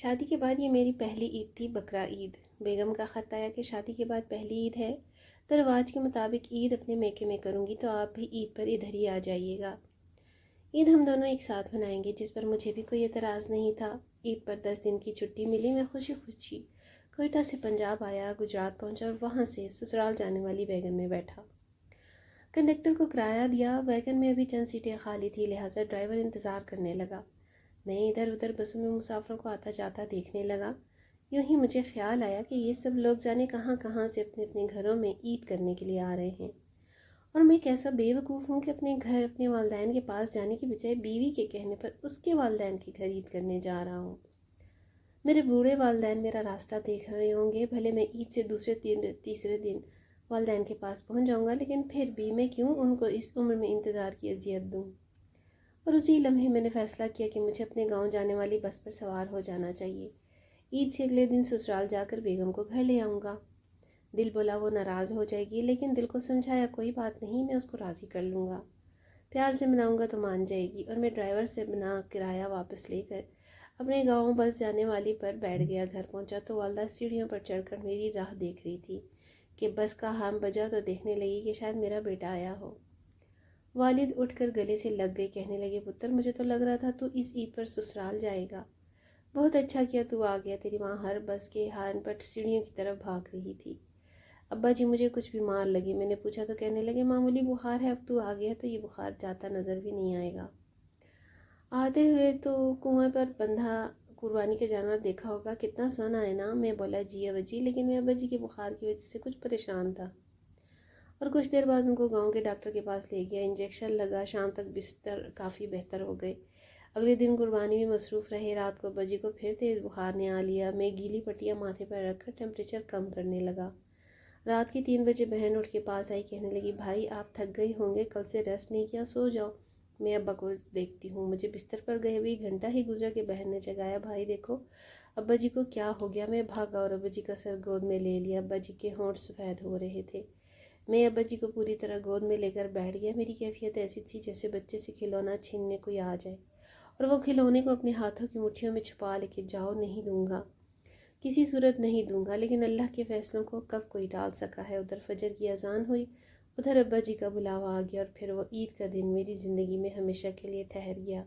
شادی کے بعد یہ میری پہلی عید تھی، بقرہ عید۔ بیگم کا خط آیا کہ شادی کے بعد پہلی عید ہے، تو رواج کے مطابق عید اپنے میکے میں کروں گی، تو آپ بھی عید پر ادھر ہی آ جائیے گا۔ عید ہم دونوں ایک ساتھ منائیں گے، جس پر مجھے بھی کوئی اعتراض نہیں تھا۔ عید پر 10 دن کی چھٹی ملی، میں خوشی خوشی کوئٹہ سے پنجاب آیا، گجرات پہنچا اور وہاں سے سسرال جانے والی ویگن میں بیٹھا۔ کنڈکٹر کو کرایہ دیا، ویگن میں ابھی چند سیٹیں خالی تھی، لہٰذا ڈرائیور انتظار کرنے لگا۔ میں ادھر ادھر بسوں میں مسافروں کو آتا جاتا دیکھنے لگا۔ یوں ہی مجھے خیال آیا کہ یہ سب لوگ جانے کہاں کہاں سے اپنے اپنے گھروں میں عید کرنے کے لیے آ رہے ہیں، اور میں کیسا بے وقوف ہوں کہ اپنے گھر اپنے والدین کے پاس جانے کی بجائے بیوی کے کہنے پر اس کے والدین کے گھر عید کرنے جا رہا ہوں۔ میرے بوڑھے والدین میرا راستہ دیکھ رہے ہوں گے، بھلے میں عید سے دوسرے تیسرے دن والدین کے پاس پہنچ جاؤں گا، لیکن پھر بھی میں کیوں ان کو اس عمر میں انتظار کی اذیت دوں؟ اور اسی لمحے میں نے فیصلہ کیا کہ مجھے اپنے گاؤں جانے والی بس پر سوار ہو جانا چاہیے۔ عید سے اگلے دن سسرال جا کر بیگم کو گھر لے آؤں گا۔ دل بولا وہ ناراض ہو جائے گی، لیکن دل کو سمجھایا کوئی بات نہیں، میں اس کو راضی کر لوں گا، پیار سے مناؤں گا تو مان جائے گی۔ اور میں ڈرائیور سے بنا کرایہ واپس لے کر اپنے گاؤں بس جانے والی پر بیٹھ گیا۔ گھر پہنچا تو والدہ سیڑھیوں پر چڑھ کر میری راہ دیکھ رہی تھی کہ بس کا ہارن بجا تو دیکھنے لگی کہ شاید میرا بیٹا آیا ہو۔ والد اٹھ کر گلے سے لگ گئے، کہنے لگے پتر مجھے تو لگ رہا تھا تو اس عید پر سسرال جائے گا، بہت اچھا کیا تو آ گیا۔ تیری ماں ہر بس کے ہارن پر سیڑھیوں کی طرف بھاگ رہی تھی۔ ابا جی مجھے کچھ بیمار لگی، میں نے پوچھا تو کہنے لگے معمولی بخار ہے، اب تو آ گیا تو یہ بخار جاتا نظر بھی نہیں آئے گا۔ آتے ہوئے تو کنویں پر بندھا قربانی کا جانور دیکھا ہوگا، کتنا سونا ہے نا؟ میں بولا جی ابا جی، لیکن میں ابا جی کے بخار کی وجہ سے کچھ پریشان تھا۔ اور کچھ دیر بعد ان کو گاؤں کے ڈاکٹر کے پاس لے گیا، انجیکشن لگا، شام تک بستر کافی بہتر ہو گئے۔ اگلے دن قربانی میں مصروف رہے، رات کو ابا جی کو پھر تیز بخار نے آ لیا۔ میں گیلی پٹیاں ماتھے پر رکھ کر ٹیمپریچر کم کرنے لگا۔ رات کے 3 بجے بہن اٹھ کے پاس آئی، کہنے لگی بھائی آپ تھک گئی ہوں گے، کل سے ریسٹ نہیں کیا، سو جاؤ۔ میں ابا کو دیکھتی ہوں، مجھے بستر پر گئے ہوئے گھنٹہ ہی گزرا کہ بہن نے جگایا، بھائی دیکھو ابا جی کو کیا ہو گیا۔ میں بھاگا اور ابا جی کا سر گود میں لے لیا۔ ابا جی کے ہونٹ سفید ہو رہے تھے۔ میں ابا جی کو پوری طرح گود میں لے کر بیٹھ گیا۔ میری کیفیت ایسی تھی جیسے بچے سے کھلونا چھیننے کوئی آ جائے اور وہ کھلونے کو اپنے ہاتھوں کی مٹھیوں میں چھپا لے کے جاؤ، نہیں دوں گا، کسی صورت نہیں دوں گا۔ لیکن اللہ کے فیصلوں کو کب کوئی ٹال سکا ہے؟ ادھر فجر کی اذان ہوئی، ادھر ابا جی کا بلاوا آ گیا، اور پھر وہ عید کا دن میری زندگی میں ہمیشہ کے لیے ٹھہر گیا۔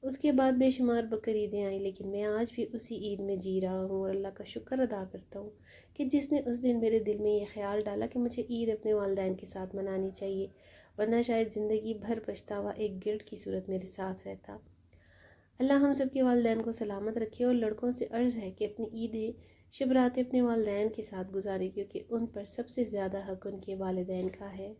اس کے بعد بے شمار بقرعیدیں آئیں، لیکن میں آج بھی اسی عید میں جی رہا ہوں اور اللہ کا شکر ادا کرتا ہوں کہ جس نے اس دن میرے دل میں یہ خیال ڈالا کہ مجھے عید اپنے والدین کے ساتھ منانی چاہیے، ورنہ شاید زندگی بھر پچھتاوا ایک گرڈ کی صورت میرے ساتھ رہتا۔ اللہ ہم سب کے والدین کو سلامت رکھے، اور لڑکوں سے عرض ہے کہ اپنی عیدیں شب راتیں اپنے والدین کے ساتھ گزارے، کیونکہ ان پر سب سے زیادہ حق ان کے والدین کا ہے۔